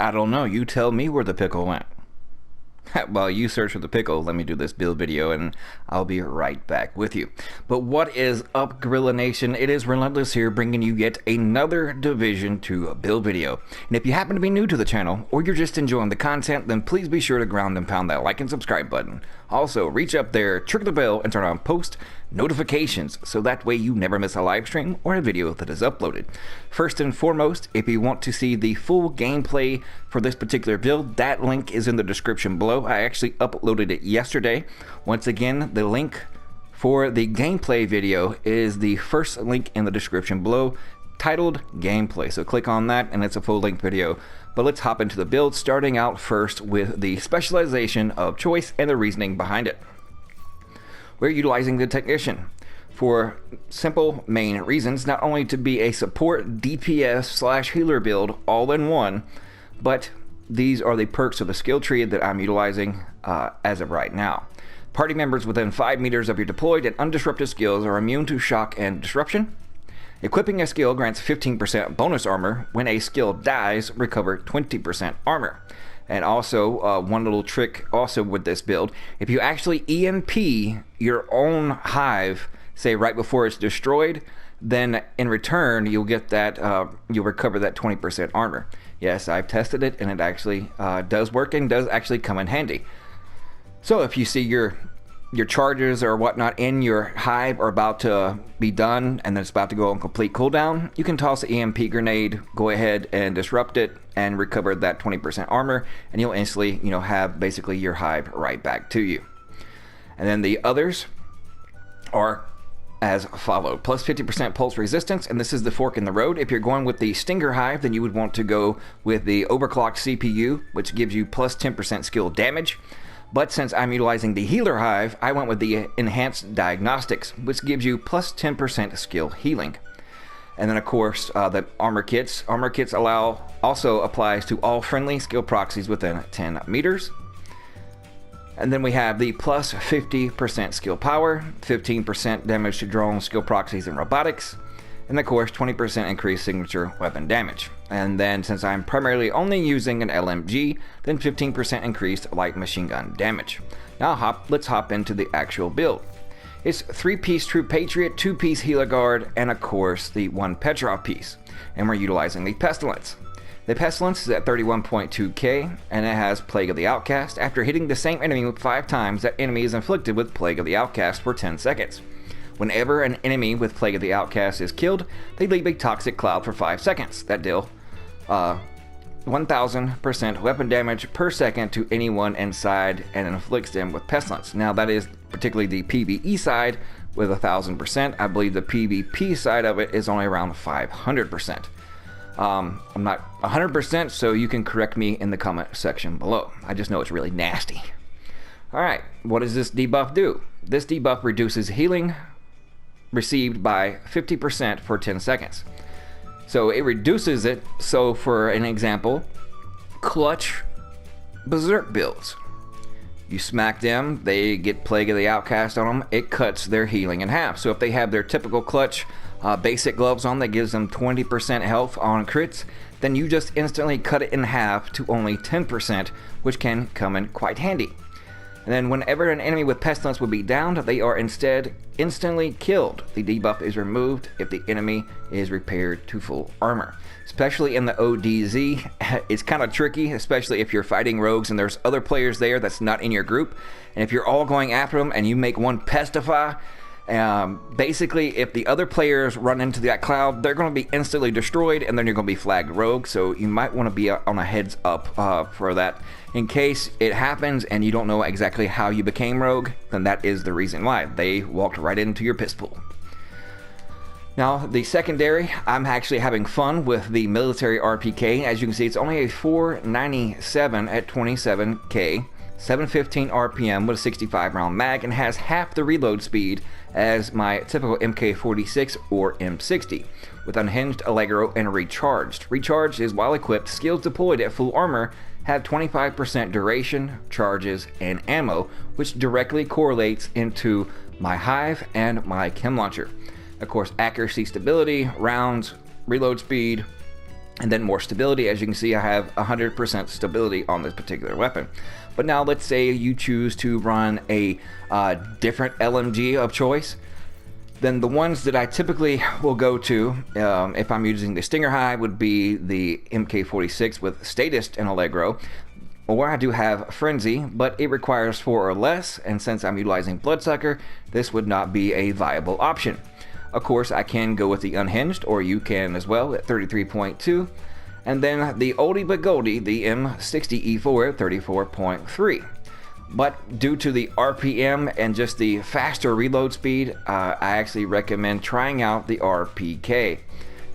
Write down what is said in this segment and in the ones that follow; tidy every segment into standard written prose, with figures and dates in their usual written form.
I don't know. You tell me where the pickle went. While you search for the pickle, let me do this build video and I'll be right back with you. But what is up, Gorilla Nation? It is Relentless here, bringing you yet another Division 2 build video. And if you happen to be new to the channel, or you're just enjoying the content, then please be sure to ground and pound that like and subscribe button. Also, reach up there, trigger the bell, and turn on post notifications, so that way you never miss a live stream or a video that is uploaded. First and foremost, if you want to see the full gameplay for this particular build, that link is in the description below. I actually uploaded it yesterday. Once again, the link for the gameplay video is the first link in the description below, titled gameplay. So click on that and it's a full length video. But let's hop into the build, starting out first with the specialization of choice and the reasoning behind it. We're utilizing the Technician for simple main reasons, not only to be a support DPS / healer build all in one, but these are the perks of the skill tree that I'm utilizing as of right now. Party members within 5 meters of your deployed and undisrupted skills are immune to shock and disruption. Equipping a skill grants 15% bonus armor. When a skill dies, recover 20% armor. And also, one little trick also with this build, if you actually EMP your own hive, say right before it's destroyed, then in return you'll get that, you'll recover that 20% armor. Yes, I've tested it and it actually does work and does actually come in handy. So if you see your charges or whatnot in your hive are about to be done and then it's about to go on complete cooldown, you can toss the EMP grenade, go ahead and disrupt it and recover that 20% armor, and you'll instantly, have basically your hive right back to you. And then the others are as follow: plus 50% pulse resistance, and this is the fork in the road. If you're going with the Stinger hive, then you would want to go with the overclocked CPU, which gives you plus 10% skill damage. But since I'm utilizing the healer hive, I went with the enhanced diagnostics, which gives you plus 10% skill healing. And then of course, the armor kits. Armor kits also applies to all friendly skill proxies within 10 meters. And then we have the plus 50% skill power, 15% damage to drone skill proxies and robotics, and of course 20% increased signature weapon damage. And then since I'm primarily only using an LMG, then 15% increased light machine gun damage. Now let's hop into the actual build. It's 3-piece True Patriot, 2-piece Healer Guard, and of course the 1 Petrov piece. And we're utilizing the Pestilence. The Pestilence is at 31.2k, and it has Plague of the Outcast. After hitting the same enemy 5 times, that enemy is inflicted with Plague of the Outcast for 10 seconds. Whenever an enemy with Plague of the Outcast is killed, they leave a toxic cloud for 5 seconds that deal 1000% weapon damage per second to anyone inside and inflicts them with Pestilence. Now that is particularly the PvE side with 1000%. I believe the PvP side of it is only around 500%. I'm not 100%, so you can correct me in the comment section below. I just know it's really nasty. Alright, what does this debuff do? This debuff reduces healing received by 50% for 10 seconds. So it reduces it. So for an example, clutch berserk builds. You smack them, they get Plague of the Outcast on them, it cuts their healing in half. So if they have their typical clutch basic gloves on that gives them 20% health on crits, then you just instantly cut it in half to only 10%, which can come in quite handy. And then whenever an enemy with Pestilence would be downed, they are instead instantly killed. The debuff is removed if the enemy is repaired to full armor. Especially in the ODZ, it's kind of tricky, especially if you're fighting rogues and there's other players there that's not in your group. And if you're all going after them and you make one pestify, basically if the other players run into that cloud, they're going to be instantly destroyed and then you're going to be flagged rogue. So you might want to be on a heads up for that. In case it happens and you don't know exactly how you became rogue, then that is the reason why. They walked right into your piss pool. Now the secondary, I'm actually having fun with the military RPK. As you can see, it's only a 497 at 27k, 715 RPM with a 65 round mag, and has half the reload speed as my typical MK46 or M60, with unhinged, Allegro, and recharged. Recharged is while equipped, skills deployed at full armor have 25% duration, charges, and ammo, which directly correlates into my hive and my chem launcher. Of course, accuracy, stability, rounds, reload speed, And then more stability. As you can see, I have 100% stability on this particular weapon. But now let's say you choose to run a different LMG of choice. Then the ones that I typically will go to, if I'm using the Stinger High, would be the MK46 with Statist and Allegro. Or I do have Frenzy, but it requires 4 or less, and since I'm utilizing Bloodsucker, this would not be a viable option. Of course, I can go with the Unhinged, or you can as well at 33.2. And then the oldie but goldie, the M60E4 at 34.3. But due to the RPM and just the faster reload speed, I actually recommend trying out the RPK.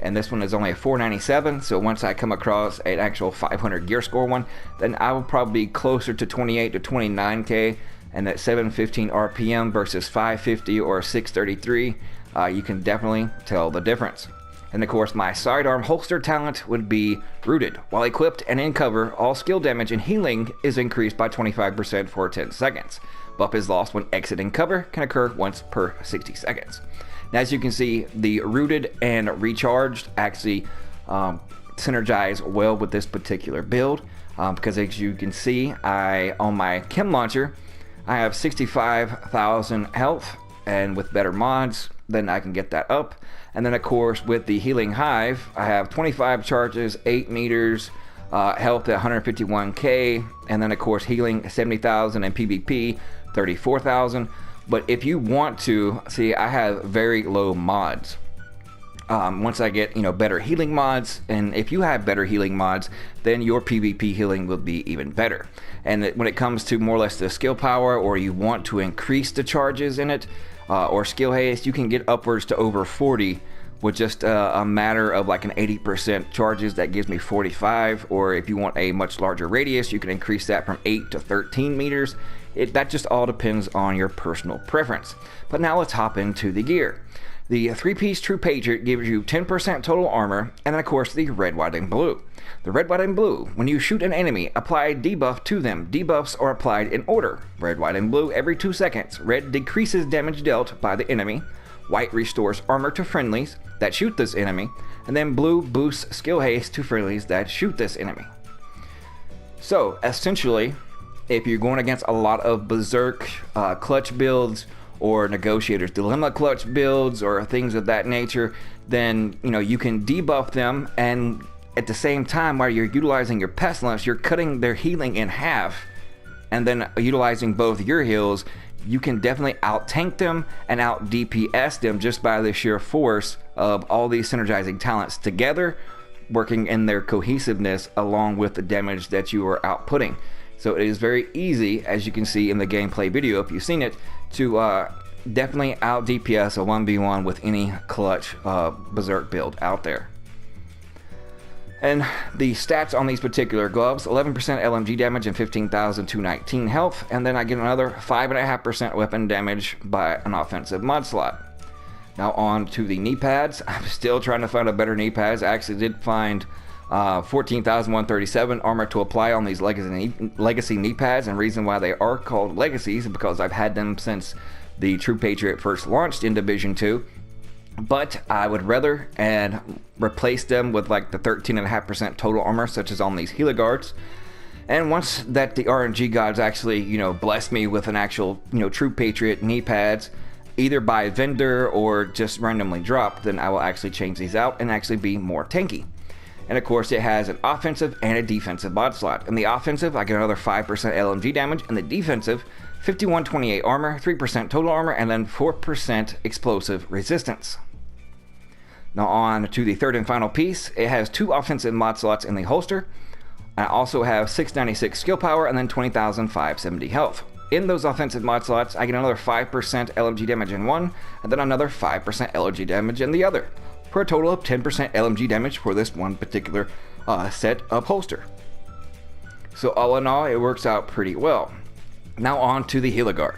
And this one is only a 497, so once I come across an actual 500 gear score one, then I will probably be closer to 28 to 29k, and at 715 RPM versus 550 or 633, you can definitely tell the difference. And of course, my sidearm holster talent would be Rooted. While equipped and in cover, all skill damage and healing is increased by 25% for 10 seconds. Buff is lost when exiting cover, can occur once per 60 seconds. Now, as you can see, the Rooted and Recharged actually synergize well with this particular build, because as you can see, on my chem launcher, I have 65,000 health, and with better mods, then I can get that up. And then of course with the Healing Hive, I have 25 charges, 8 meters, health at 151k, and then of course healing 70,000 and PvP 34,000. But if you want to see, I have very low mods. Once I get better healing mods, and if you have better healing mods, then your PvP healing will be even better. And when it comes to more or less the skill power, or you want to increase the charges in it, or skill haste, you can get upwards to over 40 with just a matter of like an 80% charges. That gives me 45. Or if you want a much larger radius, you can increase that from 8 to 13 meters. That just all depends on your personal preference. But now let's hop into the gear. The 3-piece True Patriot gives you 10% total armor, and then of course the red, white, and blue. The red, white, and blue, when you shoot an enemy, apply debuff to them. Debuffs are applied in order: red, white, and blue every 2 seconds. Red decreases damage dealt by the enemy. White restores armor to friendlies that shoot this enemy. And then blue boosts skill haste to friendlies that shoot this enemy. So essentially, if you're going against a lot of Berserk clutch builds, or Negotiator's Dilemma clutch builds, or things of that nature, then you can debuff them, and at the same time, while you're utilizing your Pestilence, you're cutting their healing in half, and then utilizing both your heals, you can definitely out tank them and out DPS them just by the sheer force of all these synergizing talents together, working in their cohesiveness along with the damage that you are outputting. So it is very easy, as you can see in the gameplay video if you've seen it, to definitely out DPS a 1v1 with any clutch Berserk build out there. And the stats on these particular gloves: 11% LMG damage and 15,219 health, and then I get another 5.5% weapon damage by an offensive mod slot. Now on to the knee pads. I'm still trying to find a better knee pads. I actually did find 14,137 armor to apply on these legacy knee pads, and reason why they are called legacies is because I've had them since the True Patriot first launched in Division 2. But I would rather and replace them with like the 13.5% total armor, such as on these Heligards. And once that the RNG gods actually, bless me with an actual, True Patriot knee pads, either by vendor or just randomly dropped, then I will actually change these out and actually be more tanky. And of course, it has an offensive and a defensive mod slot. In the offensive, I get another 5% LMG damage, and the defensive, 5128 armor, 3% total armor, and then 4% explosive resistance. Now on to the third and final piece. It has 2 offensive mod slots in the holster. I also have 696 skill power and then 20,570 health. In those offensive mod slots, I get another 5% LMG damage in one, and then another 5% LMG damage in the other, for a total of 10% LMG damage for this one particular set of holster. So all in all, it works out pretty well. Now on to the Heligar.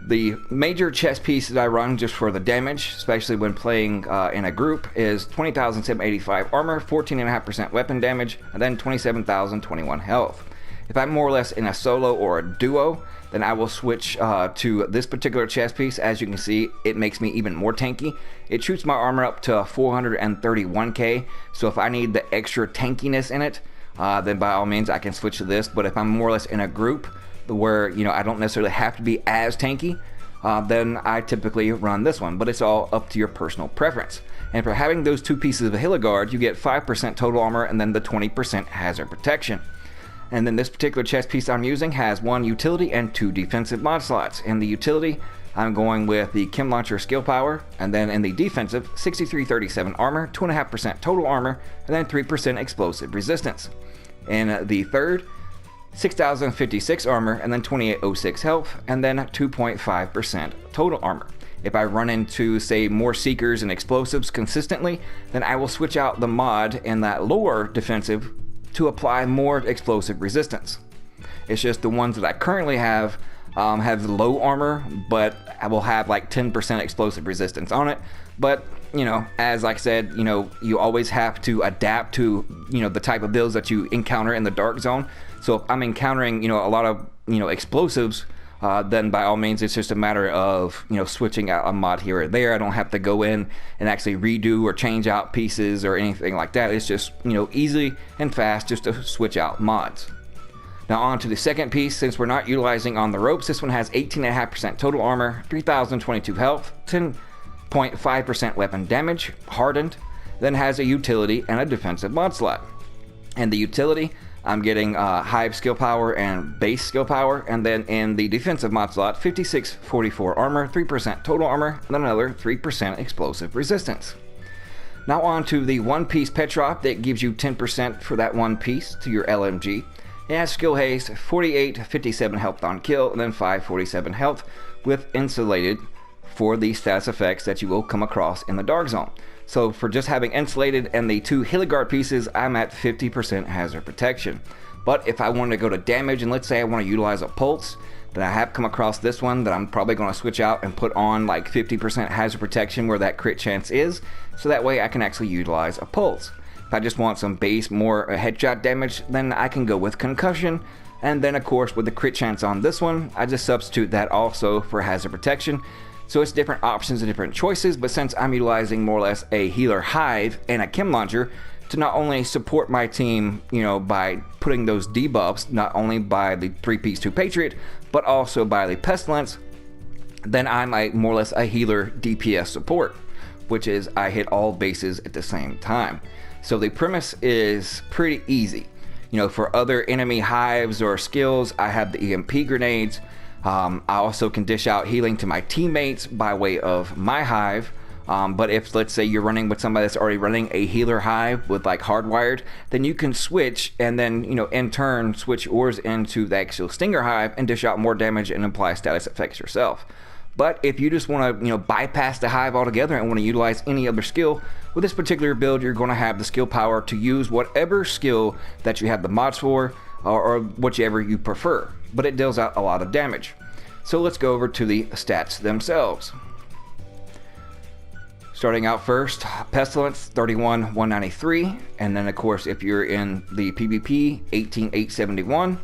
The major chest piece that I run just for the damage, especially when playing in a group, is 20,785 armor, 14.5% weapon damage, and then 27,021 health. If I'm more or less in a solo or a duo, then I will switch to this particular chest piece. As you can see, it makes me even more tanky. It shoots my armor up to 431k, so if I need the extra tankiness in it, then by all means I can switch to this. But if I'm more or less in a group where, you know, I don't necessarily have to be as tanky, then I typically run this one, but it's all up to your personal preference. And for having those two pieces of Hiliguard, you get 5% total armor and then the 20% hazard protection. And then this particular chest piece I'm using has 1 utility and 2 defensive mod slots. In the utility, I'm going with the Chem Launcher skill power, and then in the defensive, 6337 armor, 2.5% total armor, and then 3% explosive resistance. In the third, 6056 armor, and then 2806 health, and then 2.5% total armor. If I run into, say, more Seekers and explosives consistently, then I will switch out the mod in that lower defensive to apply more explosive resistance. It's just the ones that I currently have low armor, but I will have like 10% explosive resistance on it. But, you know, as like I said, you know, you always have to adapt to, you know, the type of builds that you encounter in the dark zone. So if I'm encountering, you know, a lot of, you know, explosives, then by all means it's just a matter of, you know, switching out a mod here or there. I don't have to go in and actually redo or change out pieces or anything like that. It's just, you know, easy and fast just to switch out mods. Now on to the second piece. Since we're not utilizing on the ropes, this one has 18.5% total armor, 3022 health, 10.5% weapon damage, hardened, then has a utility and a defensive mod slot. And the utility, I'm getting Hive skill power and base skill power, and then in the defensive mod slot, 5644 armor, 3% total armor, and then another 3% explosive resistance. Now on to the one piece pet drop that gives you 10% for that one piece to your LMG. It has skill haste, 4857 health on kill, and then 547 health with insulated for the status effects that you will come across in the dark zone. So for just having insulated and the 2 Hiliguard pieces, I'm at 50% hazard protection. But if I want to go to damage, and let's say I want to utilize a pulse, then I have come across this one that I'm probably going to switch out and put on like 50% hazard protection where that crit chance is, so that way I can actually utilize a pulse. If I just want some base, more headshot damage, then I can go with concussion. And then of course with the crit chance on this one, I just substitute that also for hazard protection. So it's different options and different choices, but since I'm utilizing more or less a healer Hive and a Chem Launcher to not only support my team, you know, by putting those debuffs, not only by the 3-piece 2 Patriot, but also by the Pestilence, then I'm more or less a healer DPS support, which is I hit all bases at the same time. So the premise is pretty easy. You know, for other enemy hives or skills, I have the EMP grenades. I also can dish out healing to my teammates by way of my hive. But if, let's say, you're running with somebody that's already running a healer hive with like hardwired, then you can switch and then, you know, in turn switch yours into the actual stinger hive and dish out more damage and apply status effects yourself. But if you just want to, you know, bypass the hive altogether and want to utilize any other skill, with this particular build, you're going to have the skill power to use whatever skill that you have the mods for, or whichever you prefer. But it deals out a lot of damage. So let's go over to the stats themselves. Starting out first, Pestilence 31,193, and then of course if you're in the PvP, 18,871.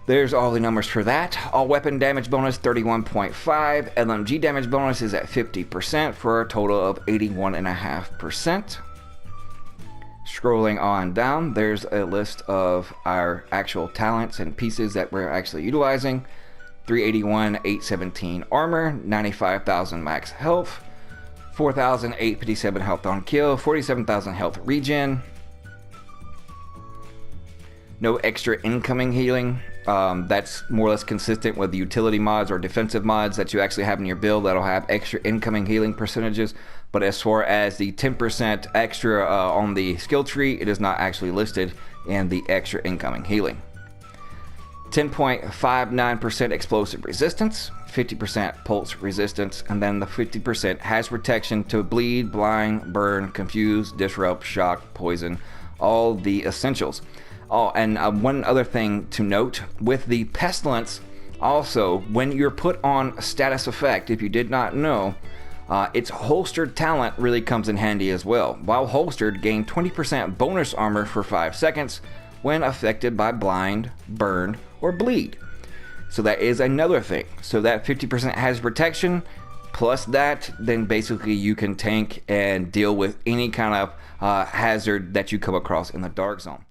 There's all the numbers for that. All weapon damage bonus 31.5, LMG damage bonus is at 50% for a total of 81.5%. Scrolling on down, there's a list of our actual talents and pieces that we're actually utilizing. 381, 817 armor, 95,000 max health, 4,857 health on kill, 47,000 health regen. No extra incoming healing. That's more or less consistent with the utility mods or defensive mods that you actually have in your build that'll have extra incoming healing percentages. But as far as the 10% extra on the skill tree, it is not actually listed in the extra incoming healing. 10.59% explosive resistance, 50% pulse resistance, and then the 50% has protection to bleed, blind, burn, confuse, disrupt, shock, poison, all the essentials. Oh, and one other thing to note, with the Pestilence, also, when you're put on status effect, if you did not know, its holstered talent really comes in handy as well. While holstered, gain 20% bonus armor for 5 seconds when affected by blind, burn, or bleed. So that is another thing. So that 50% hazard protection plus that, then basically you can tank and deal with any kind of hazard that you come across in the dark zone.